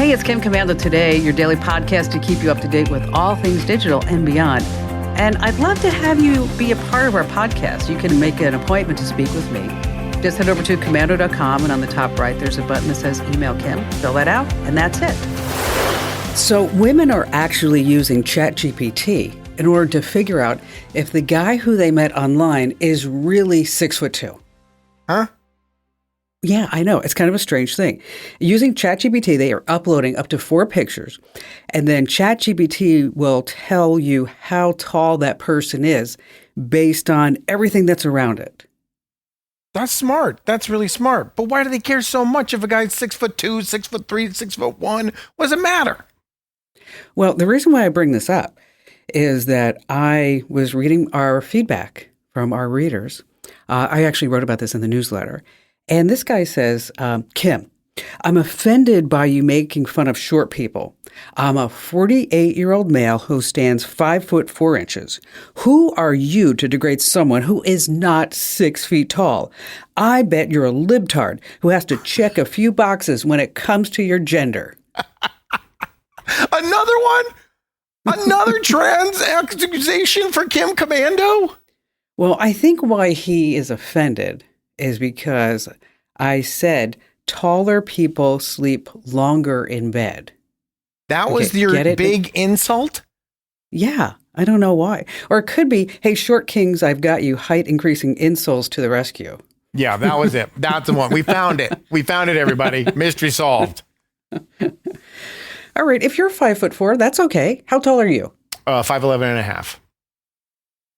Hey, it's Kim Commando Today, your daily podcast to keep you up to date with all things digital and beyond. And I'd love to have you be a part of our podcast. You can make an appointment to speak with me. Just head over to commando.com, and on the top right, there's a button that says Email Kim. Fill that out, and that's it. So women are actually using ChatGPT in order to figure out if the guy who they met online is really 6'2". Huh? Yeah, I know. It's kind of a strange thing. Using ChatGPT, they are uploading up to 4 pictures, and then ChatGPT will tell you how tall that person is based on everything that's around it. That's smart. That's really smart. But why do they care so much if a guy's 6'2", 6'3", 6'1"? What does it matter? Well, the reason why I bring this up is that I was reading our feedback from our readers. I actually wrote about this in the newsletter. And this guy says, Kim, I'm offended by you making fun of short people. I'm a 48-year-old male who stands 5'4". Who are you to degrade someone who is not 6 feet tall? I bet you're a libtard who has to check a few boxes when it comes to your gender. Another one? Another trans accusation for Kim Commando? Well, I think why he is offended is because I said taller people sleep longer in bed. That was your big insult? Yeah, I don't know why. Or it could be, hey, short kings, I've got you, height increasing insoles to the rescue. Yeah, that was it. That's the one. We found it. We found it, everybody. Mystery solved. All right, if you're 5'4", that's okay. How tall are you? 5'11" and a half.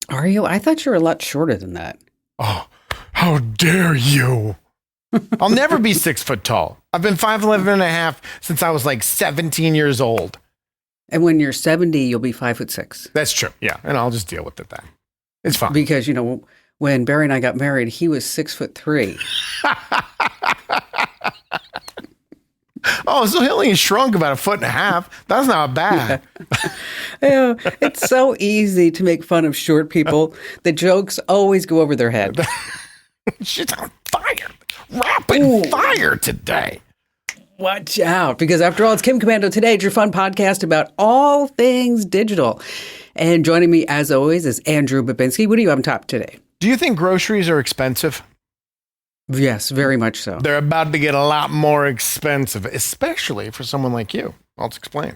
Are you? I thought you were a lot shorter than that. Oh, how dare you? I'll never be 6 foot tall. I've been 5'11" and a half since I was like 17 years old. And when you're 70, you'll be 5'6". That's true. Yeah. And I'll just deal with it then. It's fine. Because, you know, when Barry and I got married, he was 6'3". Oh, so he only shrunk about 1.5 feet. That's not bad. Yeah, it's so easy to make fun of short people. The jokes always go over their head. She's on fire. Rapid fire today. Watch out, because after all, it's Kim Commando Today. It's your fun podcast about all things digital. And joining me, as always, is Andrew Babinski. What do you have on top today? Do you think groceries are expensive? Yes, very much so. They're about to get a lot more expensive, especially for someone like you. I'll explain.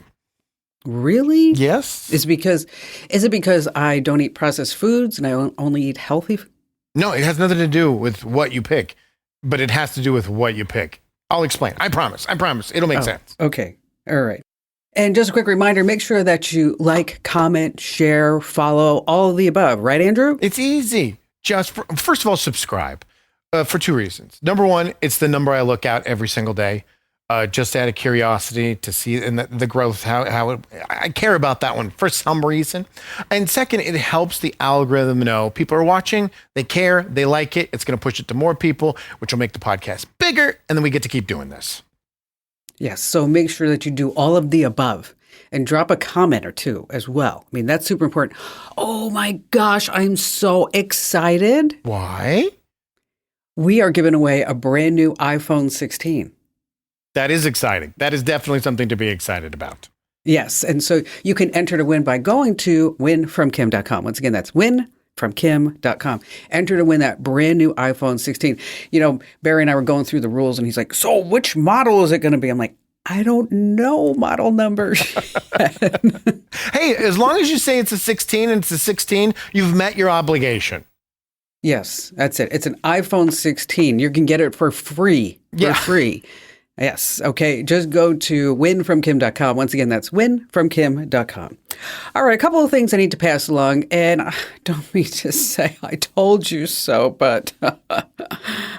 Really? Yes. Is it because I don't eat processed foods and I only eat healthy? No, it has nothing to do with what you pick, but it has to do with what you pick. I'll explain. I promise. It'll make sense. Okay. All right. And just a quick reminder, make sure that you like, comment, share, follow, all of the above. Right, Andrew? It's easy. First of all, subscribe. For 2 reasons. Number one, it's the number I look at every single day, just out of curiosity to see the growth, I care about that one for some reason. And second, it helps the algorithm know people are watching, they care, they like it. It's going to push it to more people, which will make the podcast bigger. And then we get to keep doing this. Yes. So make sure that you do all of the above and drop a comment or two as well. I mean, that's super important. Oh my gosh, I'm so excited. Why? We are giving away a brand new iPhone 16. That is exciting. That is definitely something to be excited about. Yes. And so you can enter to win by going to winfromkim.com. Once again, that's winfromkim.com. Enter to win that brand new iPhone 16. You know, Barry and I were going through the rules and he's like, so which model is it going to be? I'm like, I don't know model numbers. Hey, as long as you say it's a 16 and it's a 16, you've met your obligation. Yes, that's it. It's an iPhone 16. You can get it for free. Free. Yes. Okay. Just go to winfromkim.com. Once again, that's winfromkim.com. All right. A couple of things I need to pass along. And I don't mean to say I told you so, but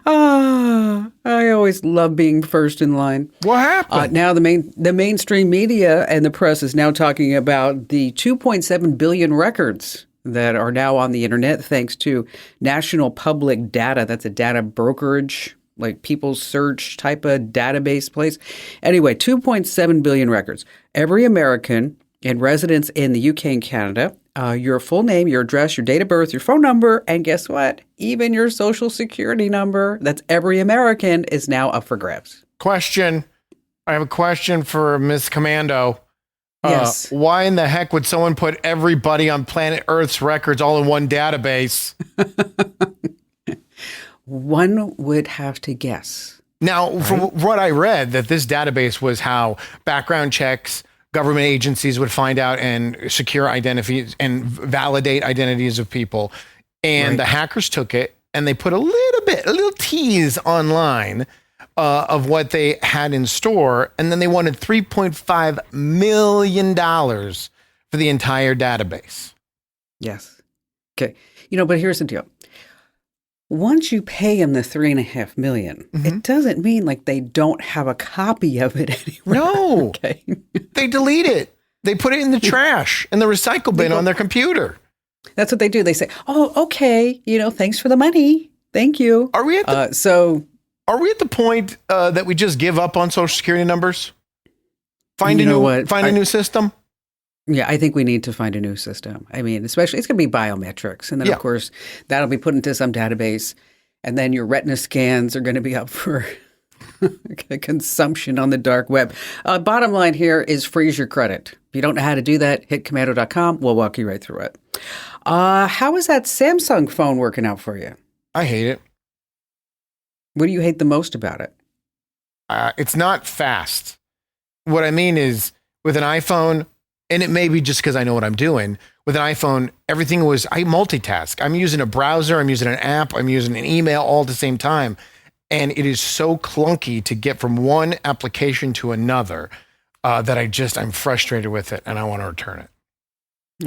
I always love being first in line. What happened? Now the mainstream media and the press is now talking about the 2.7 billion records that are now on the internet thanks to National Public Data. That's a data brokerage, like People's Search type of database place. Anyway, 2.7 billion records. Every American and residents in the UK and Canada, your full name, your address, your date of birth, your phone number, and guess what? Even your social security number. That's every American is now up for grabs. Question. I have a question for Miss Commando. Yes. Why in the heck would someone put everybody on planet Earth's records all in one database? One would have to guess. Now, Right? from what I read, that this database was how background checks, government agencies would find out and secure identities and validate identities of people. And Right. the hackers took it and they put a little tease online of what they had in store. And then they wanted $3.5 million for the entire database. Yes. Okay. But here's the deal. Once you pay them the $3.5 million, it doesn't mean like they don't have a copy of it anywhere. No, Okay. they delete it. They put it in the trash in the recycle bin on their computer. That's what they do. They say, "Oh, okay. Thanks for the money. Thank you." Are we at the, Are we at the point that we just give up on Social Security numbers? Find You a know new what? find a new system. Yeah, I think we need to find a new system. I mean, especially it's going to be biometrics. And then, Yeah. of course, that'll be put into some database. And then your retina scans are going to be up for consumption on the dark web. Bottom line here is freeze your credit. If you don't know how to do that, hit commando.com. We'll walk you right through it. How is that Samsung phone working out for you? I hate it. What do you hate the most about it? It's not fast. What I mean is with an iPhone, and it may be just because I know what I'm doing. With an iPhone, everything I multitask. I'm using a browser, I'm using an app, I'm using an email all at the same time. And it is so clunky to get from one application to another that I'm frustrated with it and I want to return it.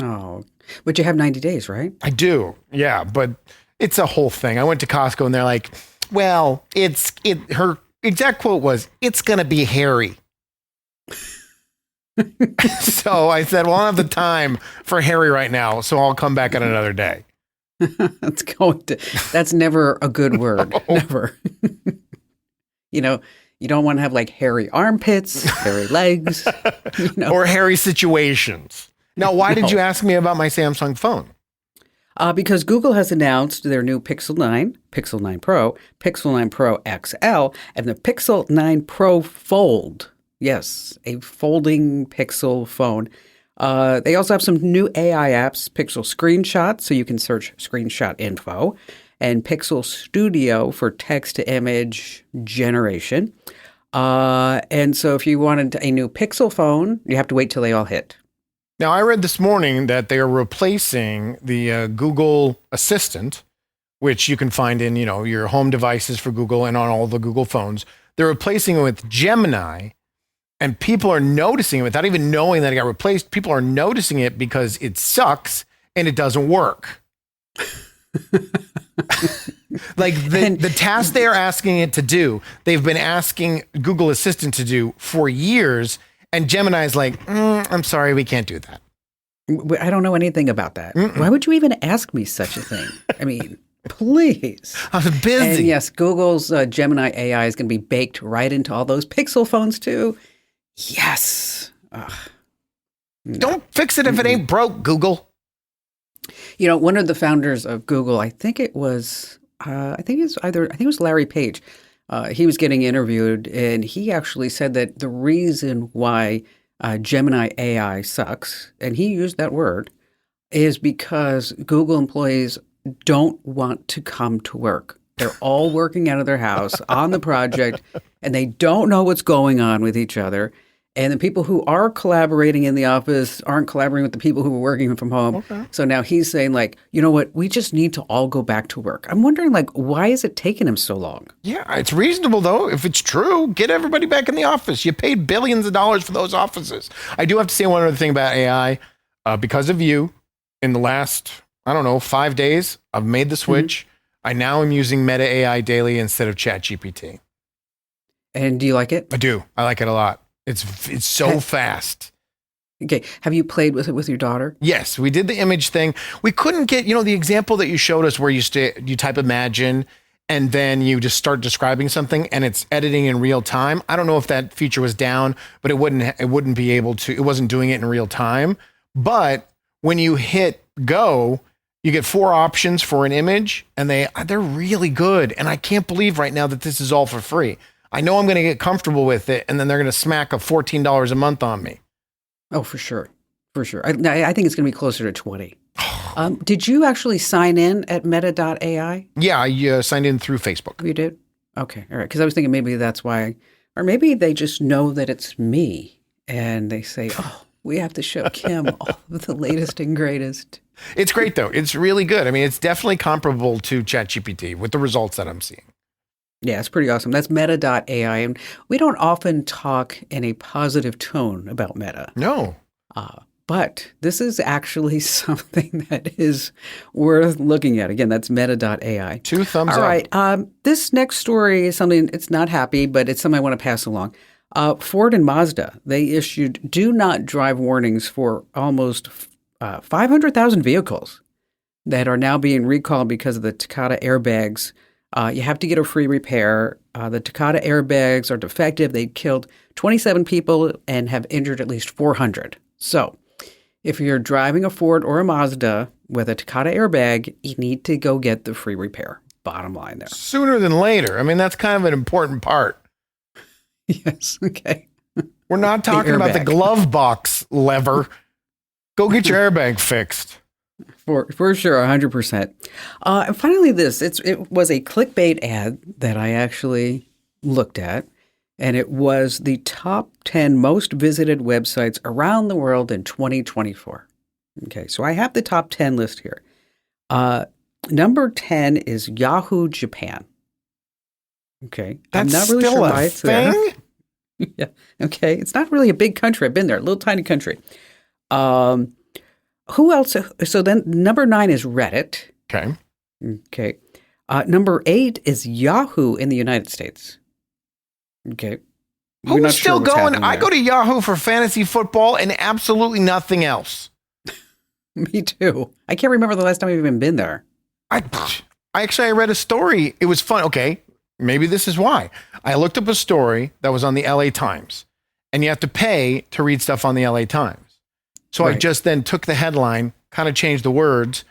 Oh, but you have 90 days, right? I do. Yeah. But it's a whole thing. I went to Costco and they're like, well, her exact quote was, "It's going to be hairy." So I said, well, I don't have the time for Harry right now, so I'll come back on another day. That's never a good word. Never. You don't want to have like hairy armpits, hairy legs, Or hairy situations. Now, why did you ask me about my Samsung phone? Because Google has announced their new Pixel 9, Pixel 9 Pro, Pixel 9 Pro XL, and the Pixel 9 Pro Fold. Yes, a folding Pixel phone. They also have some new AI apps, Pixel Screenshot, so you can search screenshot info, and Pixel Studio for text-to-image generation. And so if you wanted a new Pixel phone, you have to wait till they all hit. Now, I read this morning that they are replacing the Google Assistant, which you can find in, your home devices for Google and on all the Google phones. They're replacing it with Gemini. And people are noticing it without even knowing that it got replaced. People are noticing it because it sucks and it doesn't work. Like the task they are asking it to do, they've been asking Google Assistant to do for years. And Gemini is like, I'm sorry, we can't do that. I don't know anything about that. Why would you even ask me such a thing? I mean, please. I was busy. And yes, Google's Gemini AI is going to be baked right into all those Pixel phones too. Yes. Ugh. No. Don't fix it if it ain't broke, Google. One of the founders of Google, I think it was Larry Page. He was getting interviewed, and he actually said that the reason why Gemini AI sucks, and he used that word, is because Google employees don't want to come to work. They're all working out of their house on the project, and they don't know what's going on with each other. And the people who are collaborating in the office aren't collaborating with the people who are working from home. Okay. So now he's saying, like, you know what? We just need to all go back to work. I'm wondering, like, why is it taking him so long? Yeah, it's reasonable, though. If it's true, get everybody back in the office. You paid billions of dollars for those offices. I do have to say one other thing about AI. Because of you, in the last, 5 days, I've made the switch. I now am using Meta AI daily instead of ChatGPT. And do you like it? I do. I like it a lot. It's so fast. Okay. Have you played with it with your daughter? Yes, we did the image thing. We couldn't get, the example that you showed us where you type imagine and then you just start describing something and it's editing in real time. I don't know if that feature was down, but it wasn't doing it in real time. But when you hit go, you get 4 options for an image and they're really good. And I can't believe right now that this is all for free. I know I'm going to get comfortable with it, and then they're going to smack a $14 a month on me. Oh, for sure. For sure. I think it's going to be closer to 20. Did you actually sign in at meta.ai? Yeah, I signed in through Facebook. You did? Okay. All right. Because I was thinking maybe that's why, or maybe they just know that it's me and they say, oh, we have to show Kim all of the latest and greatest. It's great, though. It's really good. I mean, it's definitely comparable to ChatGPT with the results that I'm seeing. Yeah, it's pretty awesome. That's meta.ai. And we don't often talk in a positive tone about Meta. No. But this is actually something that is worth looking at. Again, that's meta.ai. 2 thumbs up. All right. This next story is something, it's not happy, but it's something I want to pass along. Ford and Mazda, they issued do not drive warnings for almost 500,000 vehicles that are now being recalled because of the Takata airbags. You have to get a free repair. The Takata airbags are defective. They killed 27 people and have injured at least 400. So if you're driving a Ford or a Mazda with a Takata airbag, you need to go get the free repair. Bottom line there. Sooner than later. I mean, that's kind of an important part. Yes. Okay. We're not talking about the glove box lever. Go get your airbag fixed. For sure, 100%. And finally, it was a clickbait ad that I actually looked at, and it was the top 10 most visited websites around the world in 2024. Okay, so I have the top 10 list here. Number 10 is Yahoo Japan. Okay, that's I'm not really still sure a why it's thing? there. Yeah, okay, it's not really a big country. I've been there, a little tiny country. Who else? So then number 9 is Reddit. Okay. Okay. Number 8 is Yahoo in the United States. Okay. Who's still going? I go to Yahoo for fantasy football and absolutely nothing else. Me too. I can't remember the last time I've even been there. I read a story. It was fun. Okay. Maybe this is why. I looked up a story that was on the LA Times, and you have to pay to read stuff on the LA Times. So right. I just then took the headline, kind of changed the words,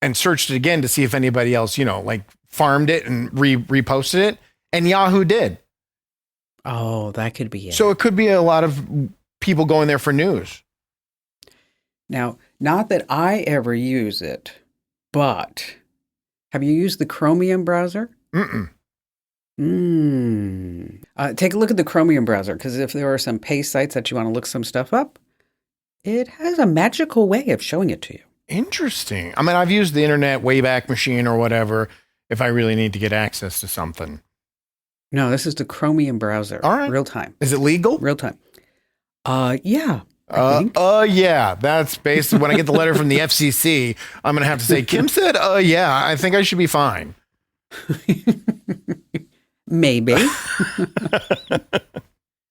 and searched it again to see if anybody else, farmed it and reposted it. And Yahoo did. Oh, that could be it. So it could be a lot of people going there for news. Now, not that I ever use it, but have you used the Chromium browser? Mm-mm. Take a look at the Chromium browser, because if there are some pay sites that you want to look some stuff up, it has a magical way of showing it to you. Interesting. I mean, I've used the internet Wayback Machine or whatever if I really need to get access to something. No, this is the Chromium browser. All right. Real time. Is it legal? Real time. Yeah. Yeah. That's basically when I get the letter from the FCC, I'm going to have to say, Kim said, yeah, I think I should be fine. Maybe.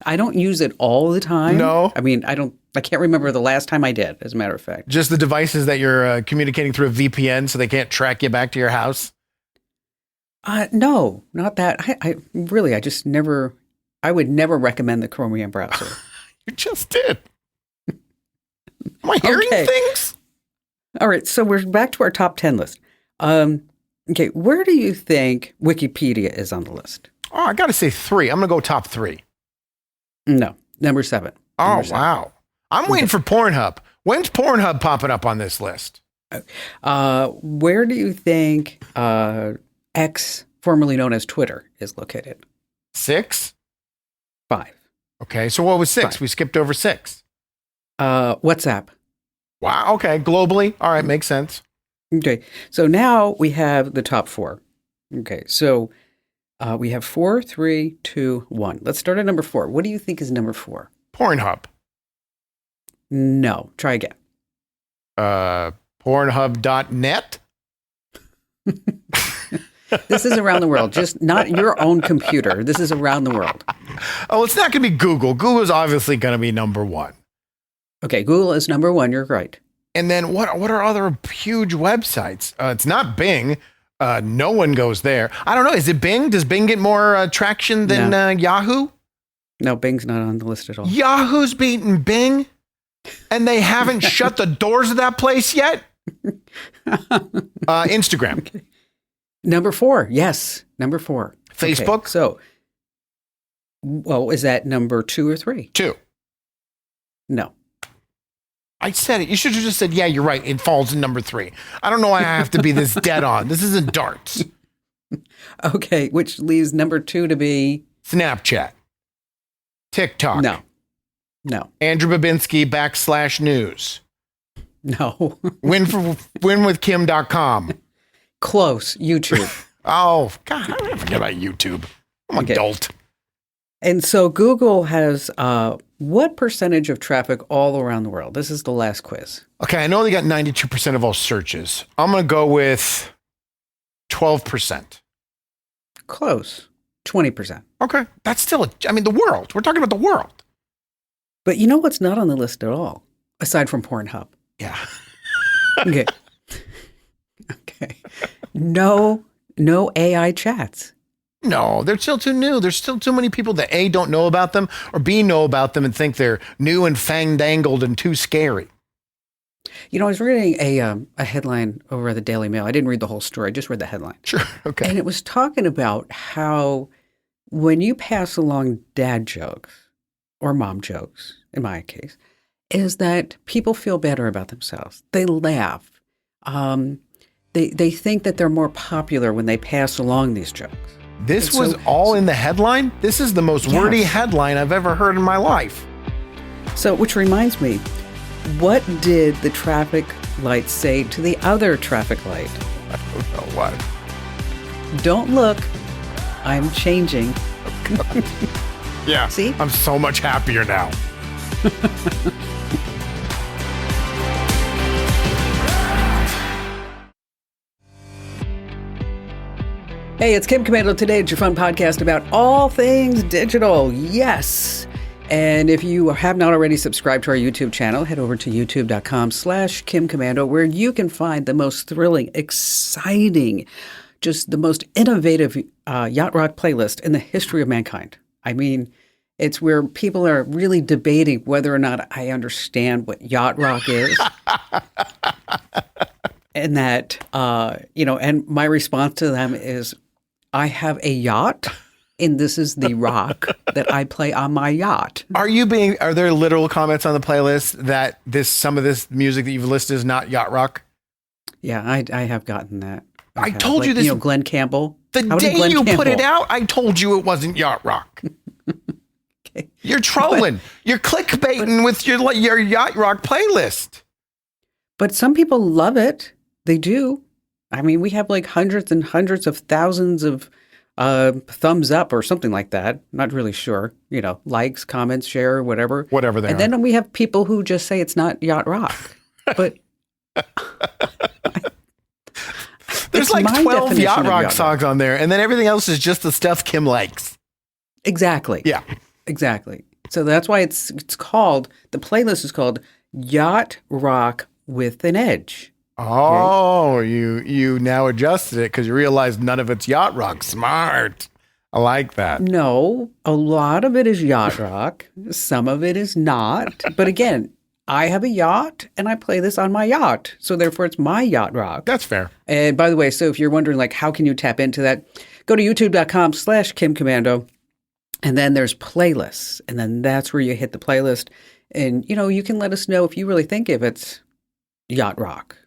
I don't use it all the time. No. I mean, I can't remember the last time I did, as a matter of fact. Just the devices that you're communicating through a VPN so they can't track you back to your house? No, not that. I would never recommend the Chromium browser. You just did. Am I hearing things? All right, so we're back to our top 10 list. Okay, where do you think Wikipedia is on the list? Oh, I got to say 3. I'm going to go top 3. No, number 7. Oh, wow. I'm waiting for Pornhub. When's Pornhub popping up on this list? Where do you think X, formerly known as Twitter, is located? 6? 5. Okay, so what was 6? 5. We skipped over 6. WhatsApp. Wow, okay, globally. All right, makes sense. Okay, so now we have the top 4. Okay, so we have 4, 3, 2, 1. Let's start at number 4. What do you think is number 4? Pornhub. No, try again. Pornhub.net? This is around the world, just not your own computer. This is around the world. Oh, it's not going to be Google. Google's obviously going to be number 1. Okay, Google is number 1. You're right. And then what are other huge websites? It's not Bing. No one goes there. I don't know. Is it Bing? Does Bing get more traction than Yahoo? No, Bing's not on the list at all. Yahoo's beating Bing? And they haven't shut the doors of that place yet? Instagram. Okay. Number 4. Yes. Number 4. Facebook. Okay, so Well, is that number 2 or 3? 2. No. I said it. You should have just said, yeah, you're right. It falls in number 3. I don't know why I have to be this dead on. This isn't darts. Okay, which leaves number 2 to be Snapchat. TikTok. no. No. Andrew Babinski /news. No. Winwithkim.com. Close. YouTube. Oh, God, how did I forget about YouTube? I'm an adult. And so Google has what percentage of traffic all around the world? This is the last quiz. Okay, I know they got 92% of all searches. I'm going to go with 12%. Close. 20%. Okay, that's still, the world. We're talking about the world. But you know what's not on the list at all, aside from Pornhub? Yeah. Okay. Okay. No AI chats. No, they're still too new. There's still too many people that A, don't know about them, or B, know about them and think they're new and fandangled and too scary. You know, I was reading a headline over at the Daily Mail. I didn't read the whole story. I just read the headline. Sure. Okay. And it was talking about how when you pass along dad jokes or mom jokes, in my case, is that people feel better about themselves. They laugh. They think that they're more popular when they pass along these jokes. This was all in the headline? This is the most wordy Yes. headline I've ever heard in my life. So, which reminds me, what did the traffic light say to the other traffic light? I don't know what. Don't look. I'm changing. Yeah. See? I'm so much happier now. Hey, it's Kim Commando Today. It's your fun podcast about all things digital. Yes. And if you have not already subscribed to our YouTube channel, head over to youtube.com/Kim Commando, where you can find the most thrilling, exciting, just the most innovative yacht rock playlist in the history of mankind. I mean, it's where people are really debating whether or not I understand what yacht rock is. And that, and my response to them is, I have a yacht, and this is the rock that I play on my yacht. Are there literal comments on the playlist that some of this music that you've listed is not yacht rock? Yeah, I have gotten that. I told you this. Glenn Campbell. The day you put it out, I told you it wasn't yacht rock. Okay. You're trolling. You're clickbaiting with your yacht rock playlist. But some people love it. They do. I mean, we have like hundreds and hundreds of thousands of thumbs up or something like that. Not really sure. Likes, comments, share, whatever. Whatever they are. And then we have people who just say it's not yacht rock. But there's like 12 yacht rock songs on there, and then everything else is just the stuff Kim likes. Exactly. Yeah. Exactly. So that's why it's called, the playlist is called Yacht Rock with an Edge. Oh, you now adjusted it because you realized none of it's yacht rock. Smart. I like that. No, a lot of it is yacht rock. Some of it is not. But again, I have a yacht and I play this on my yacht. So therefore it's my yacht rock. That's fair. And by the way, so if you're wondering how can you tap into that, go to youtube.com/Kim Commando. And then there's playlists. And then that's where you hit the playlist. And, you can let us know if you really think if it's yacht rock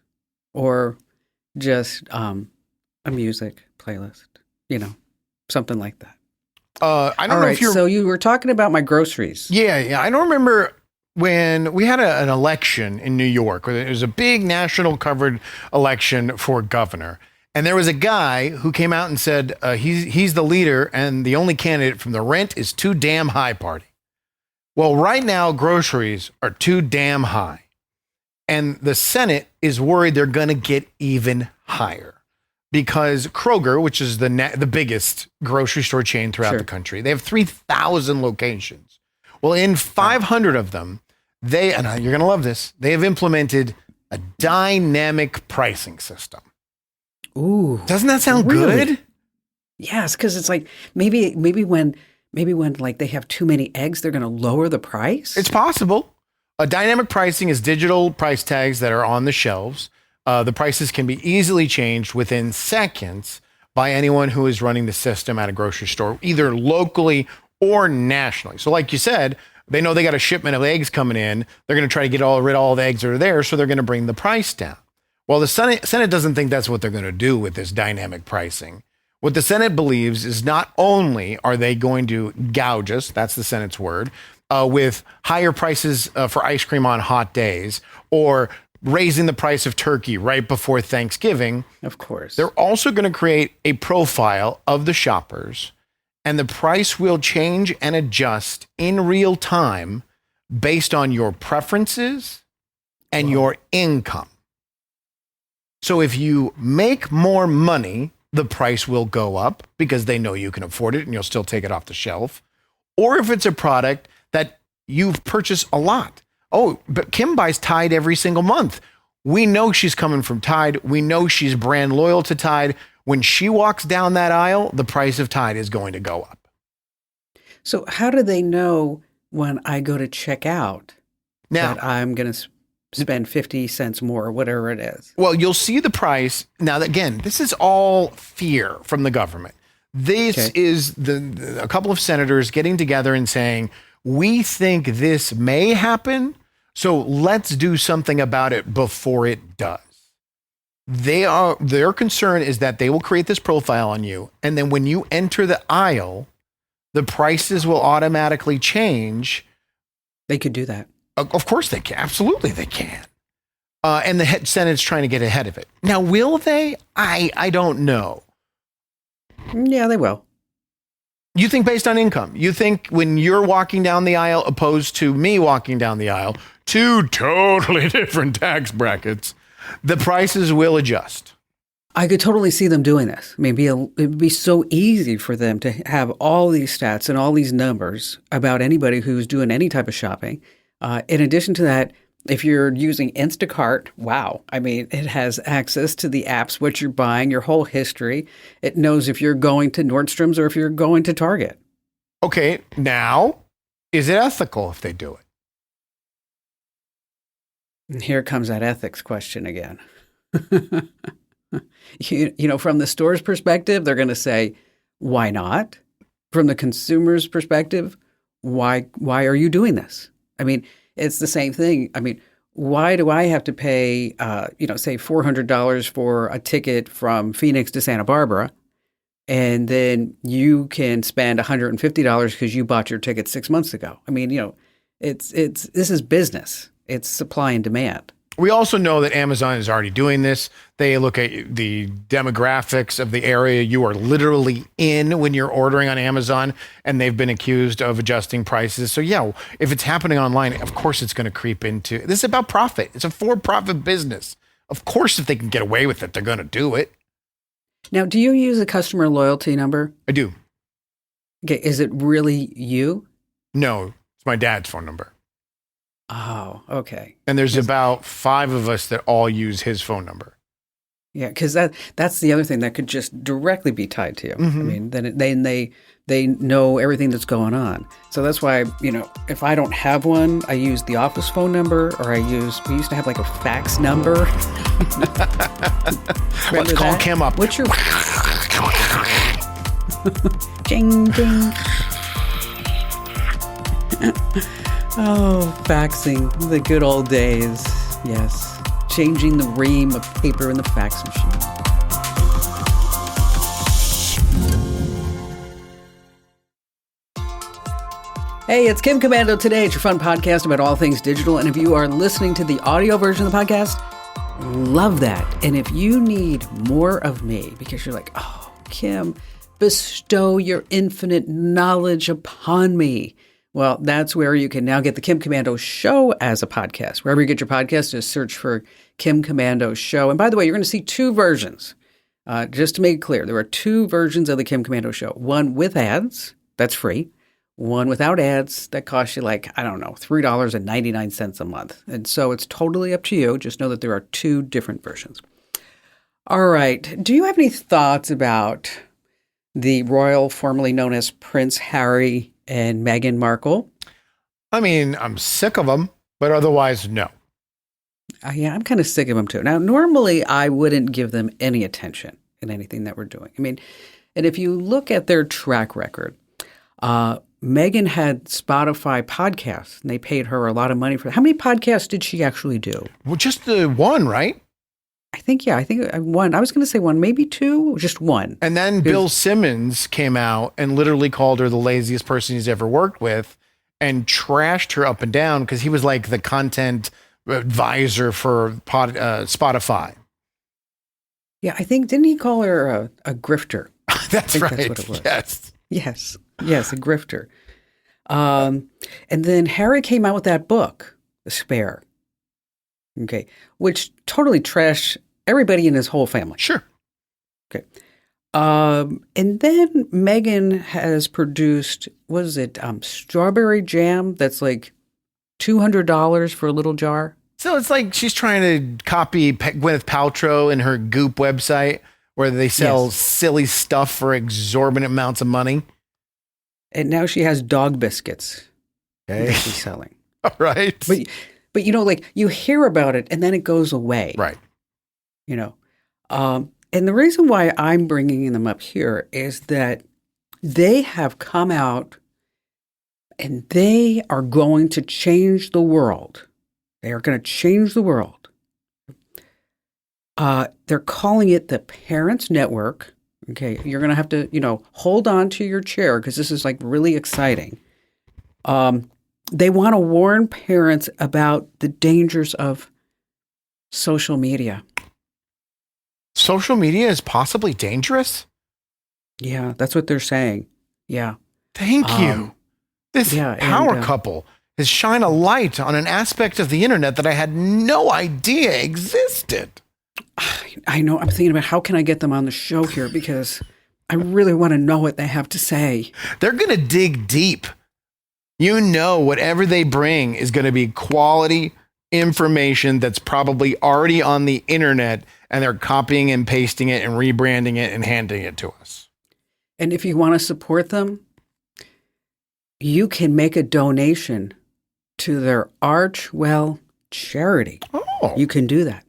or just a music playlist, something like that. I don't know if you're... So you were talking about my groceries. Yeah. I don't remember when we had an election in New York. It was a big national covered election for governor. And there was a guy who came out and said he's the leader and the only candidate from the rent is too damn high party. Well, right now, groceries are too damn high. And the Senate is worried they're going to get even higher because Kroger, which is the biggest grocery store chain throughout the country, they have 3,000 locations. Well, in 500 of them, and you're going to love this, they have implemented a dynamic pricing system. Ooh. Doesn't that sound good? Yes, because it's like maybe when they have too many eggs, they're going to lower the price. It's possible. Dynamic pricing is digital price tags that are on the shelves. The prices can be easily changed within seconds by anyone who is running the system at a grocery store, either locally or nationally. So like you said, they know they got a shipment of eggs coming in. They're going to try to get rid of all the eggs that are there, so they're going to bring the price down. Well, the Senate doesn't think that's what they're going to do with this dynamic pricing. What the Senate believes is not only are they going to gouge us, that's the Senate's word, with higher prices for ice cream on hot days, or raising the price of turkey right before Thanksgiving. Of course. They're also going to create a profile of the shoppers, and the price will change and adjust in real time based on your preferences and your income. So if you make more money, the price will go up because they know you can afford it and you'll still take it off the shelf. Or if it's a product that you've purchased a lot. Oh, but Kim buys Tide every single month. We know she's coming from Tide. We know she's brand loyal to Tide. When she walks down that aisle, the price of Tide is going to go up. So how do they know when I go to check out that I'm going to spend 50 cents more or whatever it is? Well, you'll see the price. Now, again, this is all fear from the government. This is a couple of senators getting together and saying, we think this may happen, so let's do something about it before it does. Their concern is that they will create this profile on you, and then when you enter the aisle, the prices will automatically change. They could do that. Of course they can. Absolutely they can. And the Senate's trying to get ahead of it. Now, will they? I don't know. Yeah, they will. You think based on income? You think when you're walking down the aisle opposed to me walking down the aisle, two totally different tax brackets, the prices will adjust? I could totally see them doing this. I mean, it'd be so easy for them to have all these stats and all these numbers about anybody who's doing any type of shopping. In addition to that, if you're using Instacart, wow. I mean, it has access to the apps, what you're buying, your whole history. It knows if you're going to Nordstrom's or if you're going to Target. Okay, now, is it ethical if they do it? And here comes that ethics question again. You know, from the store's perspective, they're going to say, why not? From the consumer's perspective, why are you doing this? I mean, it's the same thing. I mean, why do I have to pay, say $400 for a ticket from Phoenix to Santa Barbara, and then you can spend $150 because you bought your ticket 6 months ago? I mean, this is business. It's supply and demand. We also know that Amazon is already doing this. They look at the demographics of the area you are literally in when you're ordering on Amazon, and they've been accused of adjusting prices. So yeah, if it's happening online, of course it's going to creep into. This is about profit. It's a for-profit business. Of course, if they can get away with it, they're going to do it. Now, do you use a customer loyalty number? I do. Okay, is it really you? No, it's my dad's phone number. Oh, okay. And there's about 5 of us that all use his phone number. Yeah, because that's the other thing that could just directly be tied to you. Mm-hmm. I mean, then they know everything that's going on. So that's why, if I don't have one, I use the office phone number, or we used to have like a fax number. Let's call Kim up. What's your Ding, ding. Oh, faxing, the good old days. Yes. Changing the ream of paper in the fax machine. Hey, it's Kim Commando Today. It's your fun podcast about all things digital. And if you are listening to the audio version of the podcast, love that. And if you need more of me, because you're like, oh, Kim, bestow your infinite knowledge upon me. Well, that's where you can now get the Kim Commando Show as a podcast. Wherever you get your podcast, just search for Kim Commando Show. And by the way, you're going to see 2 versions. Just to make it clear, there are 2 versions of the Kim Commando Show. One with ads, that's free. One without ads, that costs you $3.99 a month. And so it's totally up to you. Just know that there are 2 different versions. All right. Do you have any thoughts about the royal, formerly known as Prince Harry and Meghan Markle? I mean, I'm sick of them, but otherwise, no. Yeah, I'm kind of sick of them too. Now, normally I wouldn't give them any attention in anything that we're doing. I mean, and if you look at their track record, Megan had Spotify podcasts, and they paid her a lot of money for it. How many podcasts did she actually do? Well, just the one, right? I think one. I was going to say one, maybe two, just one. And then Bill Simmons came out and literally called her the laziest person he's ever worked with and trashed her up and down because he was like the content advisor for Spotify. Yeah, I think, didn't he call her a grifter? That's right. That's what it was. Yes. Yes, a grifter. And then Harry came out with that book, The Spare. Okay, which totally trashed everybody in his whole family. Sure. Okay. And then Megan has produced, what is it, strawberry jam that's like $200 for a little jar. So it's like she's trying to copy Gwyneth Paltrow and her Goop website where they sell silly stuff for exorbitant amounts of money. And now she has dog biscuits that she's selling. All right. But you know, like you hear about it and then it goes away. Right. You know, and the reason why I'm bringing them up here is that they have come out and they are going to change the world. They are going to change the world. They're calling it the Parents Network. Okay, you're going to have to, hold on to your chair because this is like really exciting. They want to warn parents about the dangers of social media. Social media is possibly dangerous? Yeah, that's what they're saying. Yeah. Thank you. This power couple has shined a light on an aspect of the internet that I had no idea existed. I know. I'm thinking about how can I get them on the show here because I really want to know what they have to say. They're going to dig deep. Whatever they bring is going to be quality information that's probably already on the internet, and they're copying and pasting it and rebranding it and handing it to us. And if you want to support them, you can make a donation to their Archwell charity. Oh. You can do that.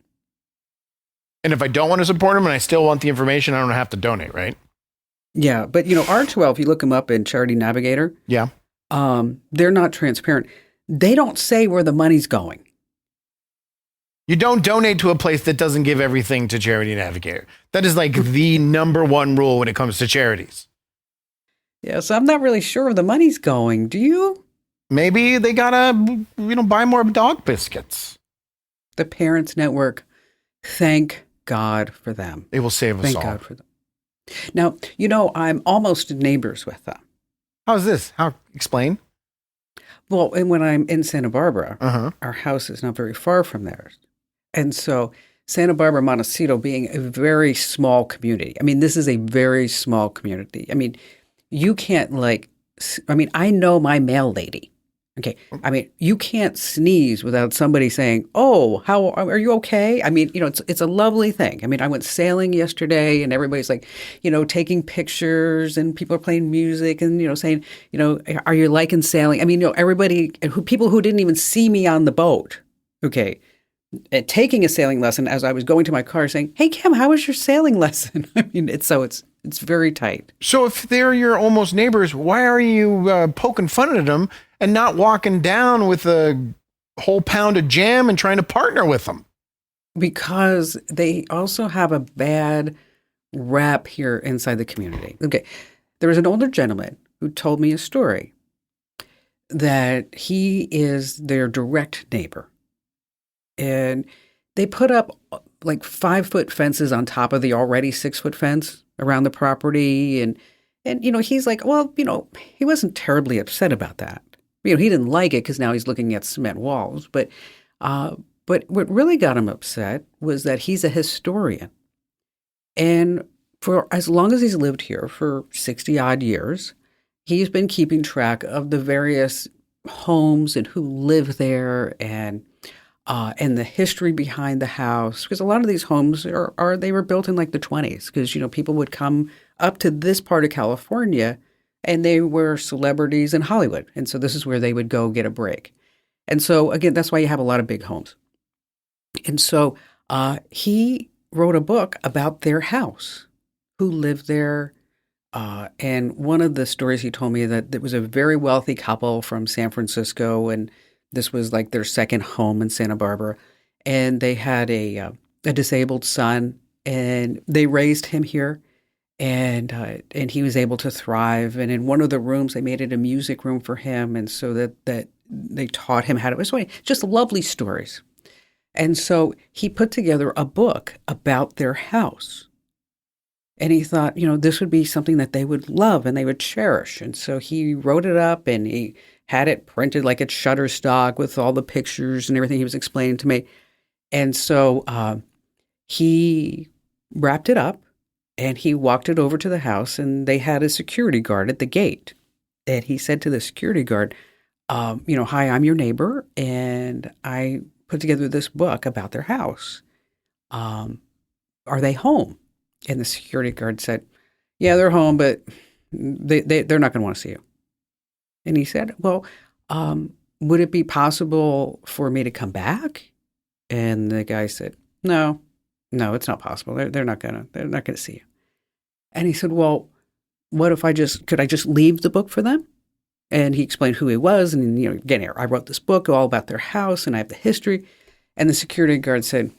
And if I don't want to support them and I still want the information, I don't have to donate, right? Yeah, but Archwell, if you look them up in Charity Navigator, they're not transparent. They don't say where the money's going. You don't donate to a place that doesn't give everything to Charity Navigator. That is like the number one rule when it comes to charities. Yeah, so I'm not really sure where the money's going. Do you? Maybe they gotta, buy more dog biscuits. The Parents Network, thank God for them. They will save us all. Thank God for them. Now, I'm almost neighbors with them. How's this? Explain? Well, and when I'm in Santa Barbara, our house is not very far from theirs. And so Santa Barbara, Montecito being a very small community. I mean, this is a very small community. I mean, you can't I know my mail lady. Okay. I mean, you can't sneeze without somebody saying, "Oh, how are you okay?" I mean, it's a lovely thing. I mean, I went sailing yesterday and everybody's like, taking pictures and people are playing music and, saying, "Are you liking sailing?" I mean, people who didn't even see me on the boat. Okay. Taking a sailing lesson as I was going to my car saying, "Hey, Kim, how was your sailing lesson?" I mean, it's very tight. So if they're your almost neighbors, why are you poking fun at them and not walking down with a whole pound of jam and trying to partner with them? Because they also have a bad rap here inside the community. Okay. There was an older gentleman who told me a story that he is their direct neighbor. And they put up like 5-foot fences on top of the already 6-foot fence around the property. And he's like, well, he wasn't terribly upset about that. He didn't like it because now he's looking at cement walls. But what really got him upset was that he's a historian. And for as long as he's lived here, for 60 odd years, he's been keeping track of the various homes and who live there and the history behind the house. Because a lot of these homes they were built in like the 20s because, people would come up to this part of California and they were celebrities in Hollywood. And so this is where they would go get a break. And so, again, that's why you have a lot of big homes. And so he wrote a book about their house, who lived there, And one of the stories he told me that it was a very wealthy couple from San Francisco, and this was like their second home in Santa Barbara, and they had a disabled son, and they raised him here, and he was able to thrive. And in one of the rooms, they made it a music room for him, and so that they taught him how to. It was just lovely stories. And so he put together a book about their house. And he thought, this would be something that they would love and they would cherish. And so he wrote it up and he had it printed like it's Shutterstock with all the pictures and everything he was explaining to me. And so he wrapped it up and he walked it over to the house, and they had a security guard at the gate. And he said to the security guard, hi, I'm your neighbor, and I put together this book about their house. Are they home? And the security guard said, yeah, they're home, but they're not going to want to see you. And he said, well, would it be possible for me to come back? And the guy said, no, it's not possible. They're not going to see you. And he said, well, what if could I just leave the book for them? And he explained who he was. And, again, I wrote this book all about their house and I have the history. And the security guard said,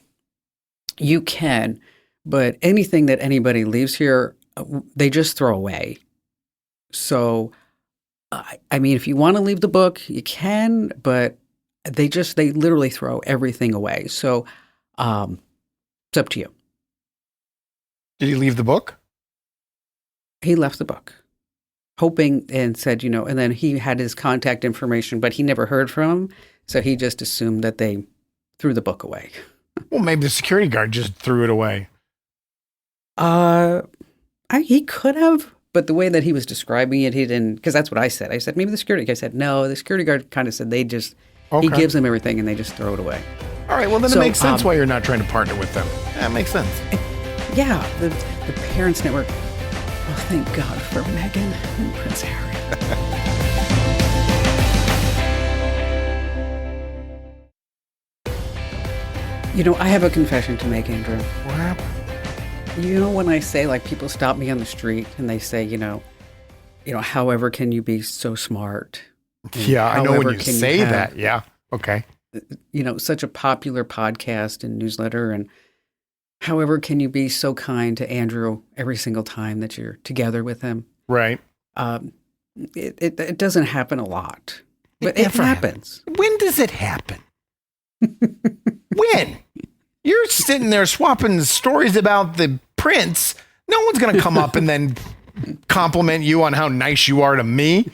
you can, but anything that anybody leaves here, they just throw away. So, I mean, if you want to leave the book, you can, but they literally throw everything away. So, it's up to you. Did he leave the book? He left the book, hoping, and said, and then he had his contact information, but he never heard from him. So he just assumed that they threw the book away. Well, maybe the security guard just threw it away. He could have, but the way that he was describing it, he didn't, because that's what I said. I said, maybe the security guard said, no, the security guard kind of said he gives them everything and they just throw it away. All right, well, then it makes sense why you're not trying to partner with them. That makes sense. Yeah, the Parents Network. Oh, thank God for Meghan and Prince Harry. I have a confession to make, Andrew. What happened? When I say, like, people stop me on the street and they say, however can you be so smart? Yeah, I know when you say that. Yeah. Okay. Such a popular podcast and newsletter, and however can you be so kind to Andrew every single time that you're together with him? Right. It doesn't happen a lot, but it happens. When does it happen? When? You're sitting there swapping stories about the prince. No one's going to come up and then compliment you on how nice you are to me.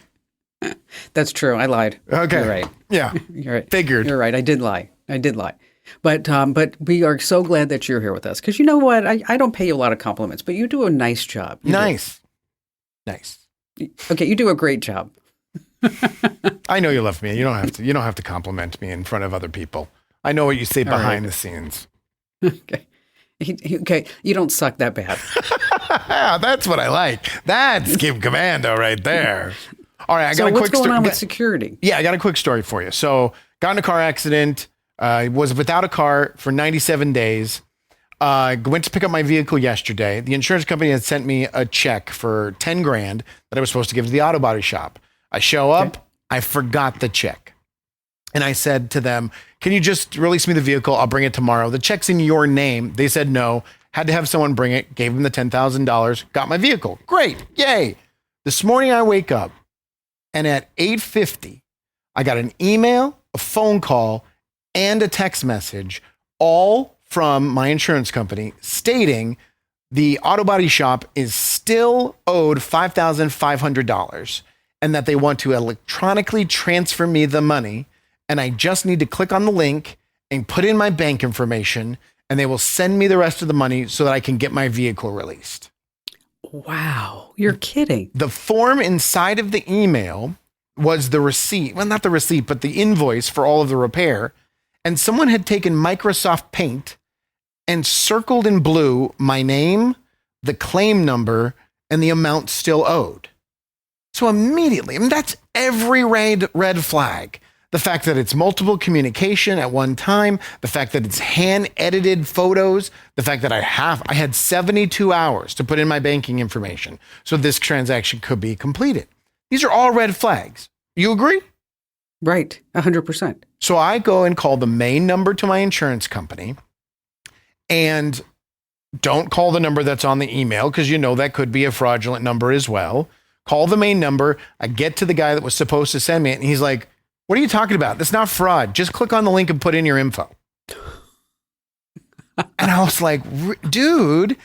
That's true. I lied. Okay. You're right. Yeah. You're right. Figured. You're right. I did lie. But we are so glad that you're here with us. Because you know what? I don't pay you a lot of compliments, but you do a nice job. Nice. Okay, you do a great job. I know you love me. You don't have to compliment me in front of other people. I know what you say behind the scenes. Okay. Okay, you don't suck that bad. That's what I like. That's Kim Commando right there. All right, I got a quick story. What's going on with security? Yeah, I got a quick story for you. So, got in a car accident. Was without a car for 97 days. Went to pick up my vehicle yesterday. The insurance company had sent me a check for 10 grand that I was supposed to give to the auto body shop. I show up. Okay. I forgot the check. And I said to them, can you just release me the vehicle? I'll bring it tomorrow. The check's in your name. They said no. Had to have someone bring it. Gave them the $10,000. Got my vehicle. Great. Yay. This morning I wake up and at 8:50, I got an email, a phone call, and a text message, all from my insurance company stating the auto body shop is still owed $5,500 and that they want to electronically transfer me the money. And I just need to click on the link and put in my bank information, and they will send me the rest of the money so that I can get my vehicle released. Wow. You're kidding. The form inside of the email was the receipt. Well, not the receipt, but the invoice for all of the repair. And someone had taken Microsoft Paint and circled in blue my name, the claim number, and the amount still owed. So immediately, that's every red flag. the fact that it's multiple communication at one time, the fact that it's hand edited photos, the fact that I had 72 hours to put in my banking information so this transaction could be completed. These are all red flags. You agree? Right. 100%. So I go and call the main number to my insurance company, and don't call the number that's on the email because that could be a fraudulent number as well. Call the main number. I get to the guy that was supposed to send me it, and he's like, "What are you talking about? That's not fraud. Just click on the link and put in your info." And I was like, dude,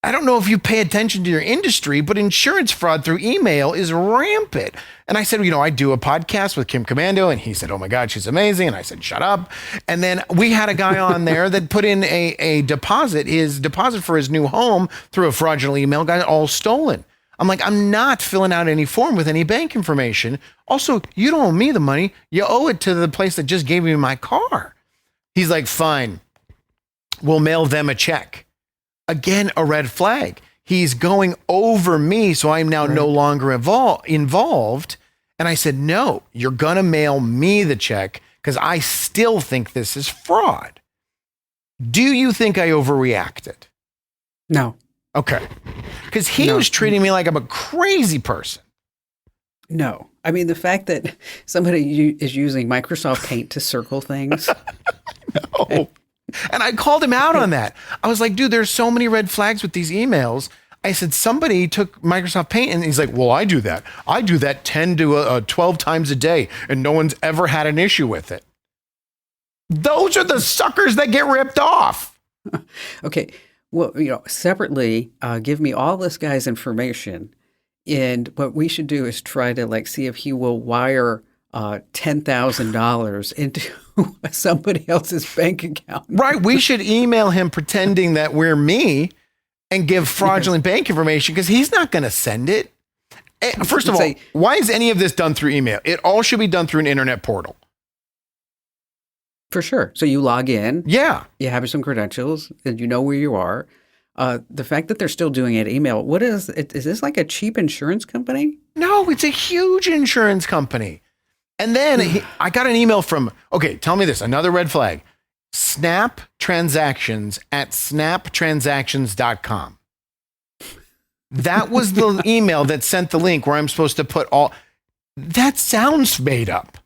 I don't know if you pay attention to your industry, but insurance fraud through email is rampant. And I said, I do a podcast with Kim Commando. And he said, "Oh my God, she's amazing." And I said, "Shut up." And then we had a guy on there that put in his deposit for his new home through a fraudulent email, got it all stolen. I'm like, I'm not filling out any form with any bank information. Also, you don't owe me the money. You owe it to the place that just gave me my car. He's like, "Fine, we'll mail them a check." Again, a red flag. He's going over me, so I'm now no longer involved. And I said, "No, you're going to mail me the check because I still think this is fraud." Do you think I overreacted? No. Okay. Because he was treating me like I'm a crazy person. No. I mean, the fact that somebody is using Microsoft Paint to circle things. No. And I called him out on that. I was like, "Dude, there's so many red flags with these emails." I said, "Somebody took Microsoft Paint," and he's like, "Well, I do that. I do that 10 to 12 times a day, and no one's ever had an issue with it." Those are the suckers that get ripped off. Okay. Well, separately, give me all this guy's information. And what we should do is try to see if he will wire $10,000 into somebody else's bank account. Right. We should email him pretending that we're me and give fraudulent bank information because he's not going to send it. First of all, why is any of this done through email? It all should be done through an internet portal. For sure. So you log in. Yeah. You have some credentials and you know where you are. The fact that they're still doing it email, what is it? Is this like a cheap insurance company? No, it's a huge insurance company. And then I got an email from, tell me this, another red flag, Snap Transactions at snaptransactions.com. That was the email that sent the link where I'm supposed to put that sounds made up.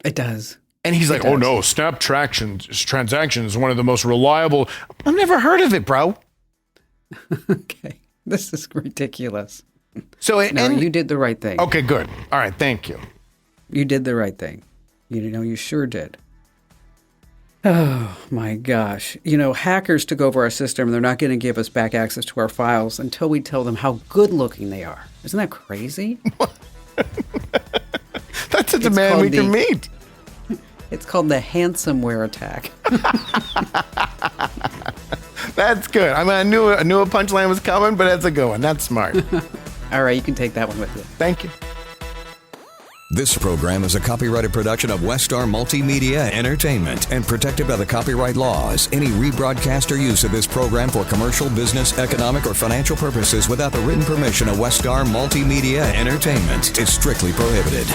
It does. And he's like, "Oh no, Snap Transactions is one of the most reliable." I've never heard of it, bro. Okay. This is ridiculous. So you did the right thing. Okay, good. All right. Thank you. You did the right thing. You sure did. Oh my gosh. Hackers took over our system. They're not going to give us back access to our files until we tell them how good looking they are. Isn't that crazy? That's a demand we can meet. It's called the ransomware attack. That's good. I mean, I knew a punchline was coming, but that's a good one. That's smart. All right, you can take that one with you. Thank you. This program is a copyrighted production of Westar Multimedia Entertainment and protected by the copyright laws. Any rebroadcast or use of this program for commercial, business, economic, or financial purposes without the written permission of Westar Multimedia Entertainment is strictly prohibited.